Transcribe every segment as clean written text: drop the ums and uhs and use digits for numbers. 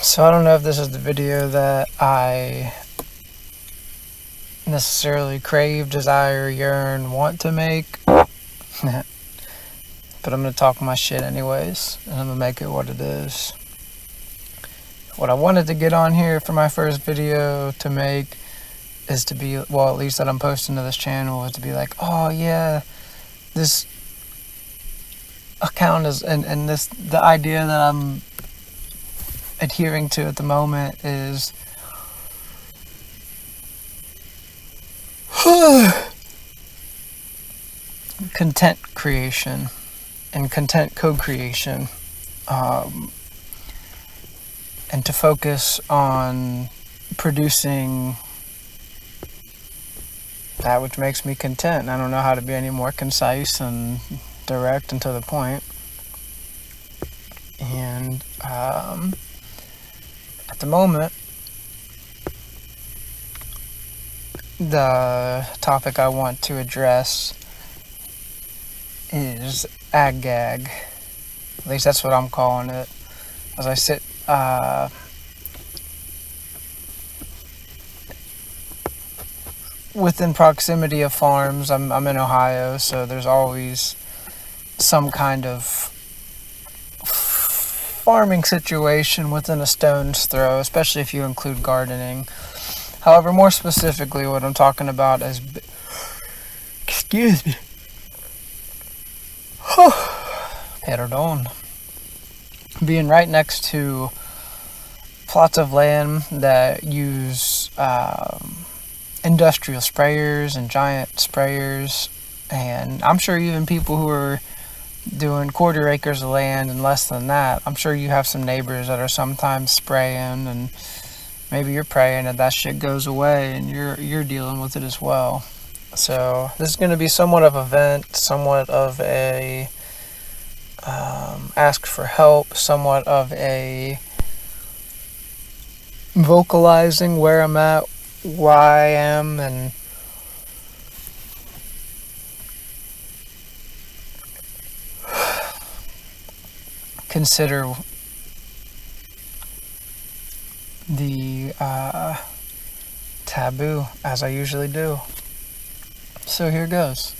So I don't know if this is the video that I necessarily crave, desire, yearn, want to make, but I'm going to talk my shit anyways, and I'm going to make it what it is. What I wanted to get on here for my first video to make is to be, well, at least that I'm posting to this channel, is to be like, oh yeah, this account is, and this, the idea that I'm adhering to at the moment is content creation and content co-creation, and to focus on producing that which makes me content. I don't know how to be any more concise and direct and to the point. And at the moment, the topic I want to address is ag-gag. At least that's what I'm calling it. As I sit within proximity of farms, I'm in Ohio, so there's always some kind of farming situation within a stone's throw, especially if you include gardening. However, more specifically, what I'm talking about is, excuse me, pardon, being right next to plots of land that use industrial sprayers and giant sprayers, and I'm sure even people who are doing quarter acres of land and less than that, I'm sure you have some neighbors that are sometimes spraying, and maybe you're praying that that shit goes away and you're dealing with it as well. So this is going to be somewhat of a vent, somewhat of a ask for help, somewhat of a vocalizing where I'm at, why I am, and consider the taboo, as I usually do. So here goes.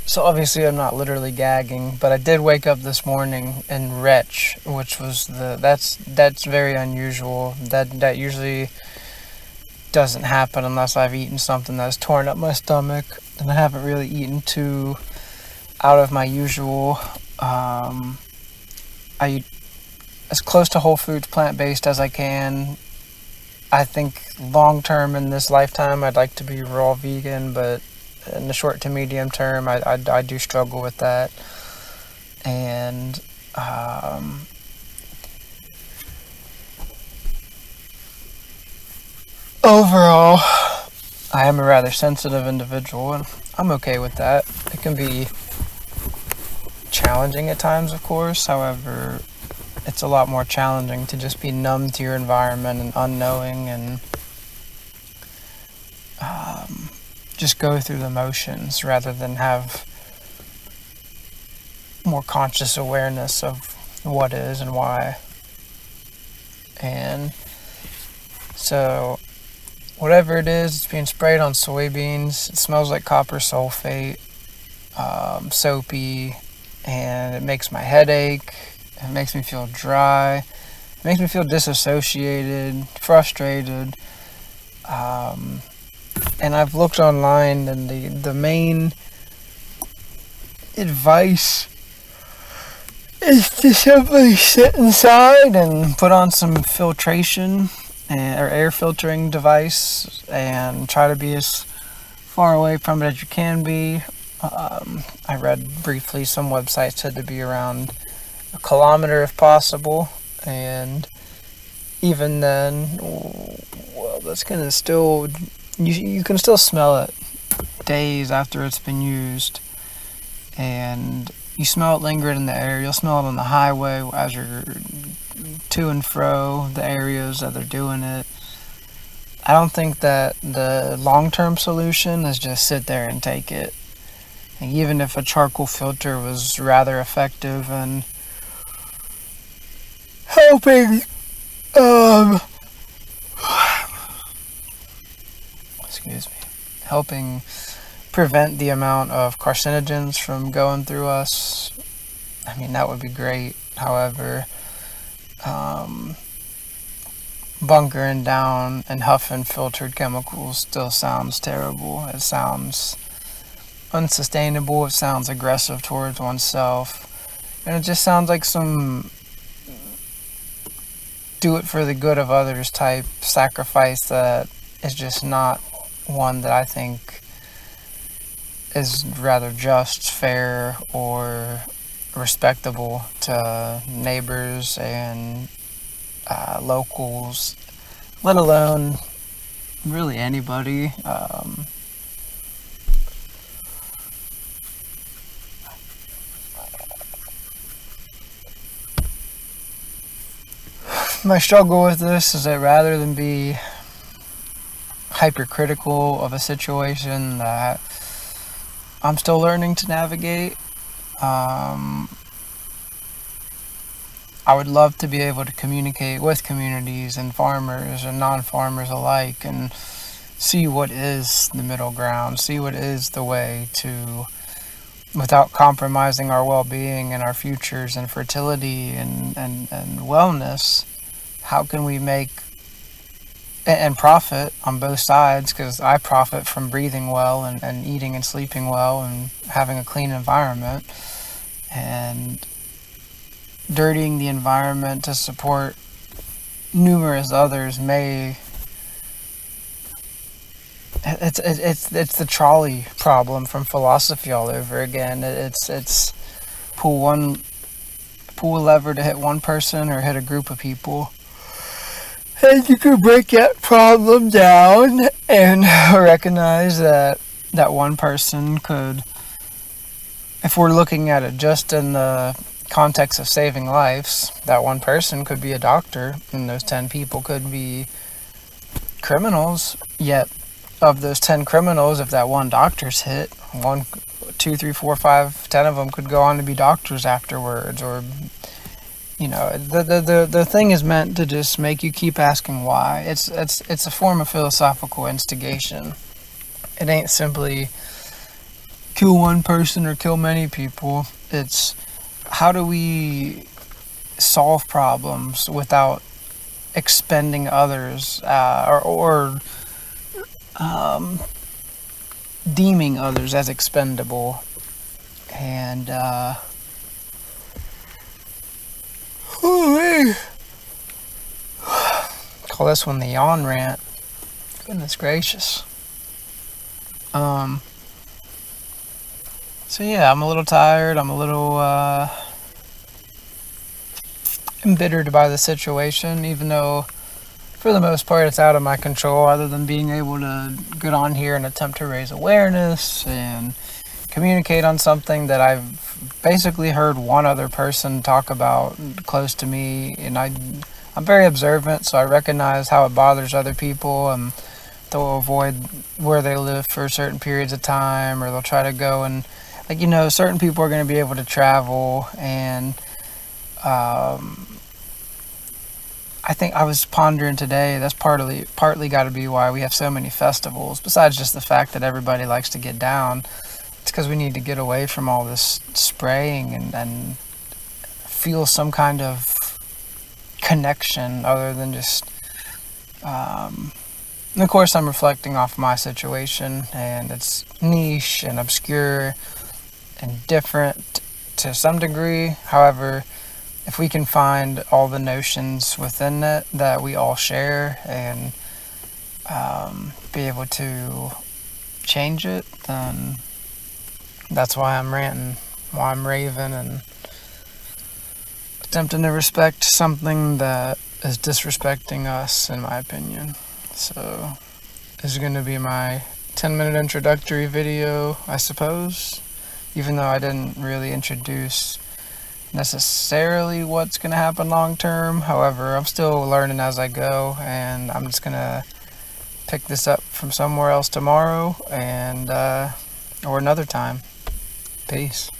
So obviously I'm not literally gagging, but I did wake up this morning and retch, which was that's very unusual. That usually doesn't happen unless I've eaten something that's torn up my stomach, and I haven't really eaten too out of my usual. I eat as close to whole foods, plant-based as I can. I think long-term in this lifetime I'd like to be raw vegan, but in the short to medium term I do struggle with that. And overall, I am a rather sensitive individual, and I'm okay with that. It can be challenging at times, of course. However, it's a lot more challenging to just be numb to your environment and unknowing and just go through the motions rather than have more conscious awareness of what is and why. And so whatever it is, it's being sprayed on soybeans. It smells like copper sulfate, soapy, and it makes my head ache. It makes me feel dry. It makes me feel disassociated, frustrated. And I've looked online, and the main advice is to simply sit inside and put on some filtration or air filtering device and try to be as far away from it as you can be. I read briefly some websites said to be around 1 kilometer if possible, and even then, well, that's gonna still, you can still smell it days after it's been used, and you smell it lingering in the air. You'll smell it on the highway as you're to and fro the areas that they're doing it. I don't think that the long-term solution is just sit there and take it Even if a charcoal filter was rather effective in helping, excuse me, helping prevent the amount of carcinogens from going through us, I mean, that would be great. However, bunkering down and huffing filtered chemicals still sounds terrible. It sounds unsustainable. It sounds aggressive towards oneself. And it just sounds like some do it for the good of others type sacrifice that is just not one that I think is rather just, fair, or respectable to neighbors and locals, let alone really anybody. My struggle with this is that rather than be hypercritical of a situation that I'm still learning to navigate, I would love to be able to communicate with communities and farmers and non-farmers alike and see what is the middle ground, see what is the way to, without compromising our well-being and our futures and fertility and wellness, how can we make and profit on both sides? Because I profit from breathing well and eating and sleeping well and having a clean environment, and dirtying the environment to support numerous others may it's the trolley problem from philosophy all over again. It's pull a lever to hit one person or hit a group of people, and you can break that problem down and recognize that one person could, if we're looking at it just in the context of saving lives, that one person could be a doctor and those 10 people could be criminals. Yet of those 10 criminals, if that one doctor's hit, 1, 2, 3, 4, 5, 10 of them could go on to be doctors afterwards. Or, you know, the thing is meant to just make you keep asking why. It's a form of philosophical instigation. It ain't simply kill one person or kill many people. It's how do we solve problems without expending others or deeming others as expendable. And call this one the yawn rant. Goodness gracious. So yeah, I'm a little tired. I'm a little embittered by the situation, even though for the most part it's out of my control, other than being able to get on here and attempt to raise awareness and communicate on something that I've basically heard one other person talk about close to me. And I'm very observant, so I recognize how it bothers other people, and they'll avoid where they live for certain periods of time, or they'll try to go and, like, you know, certain people are going to be able to travel. And I think I was pondering today, that's partly got to be why we have so many festivals, besides just the fact that everybody likes to get down. It's because we need to get away from all this spraying and feel some kind of connection other than just and of course I'm reflecting off my situation, and it's niche and obscure and different to some degree. However, if we can find all the notions within it that we all share and be able to change it, then that's why I'm ranting, why I'm raving and attempting to respect something that is disrespecting us, in my opinion. So this is going to be my 10-minute introductory video, I suppose, even though I didn't really introduce necessarily what's going to happen long term. However, I'm still learning as I go, and I'm just going to pick this up from somewhere else tomorrow and or another time. Peace.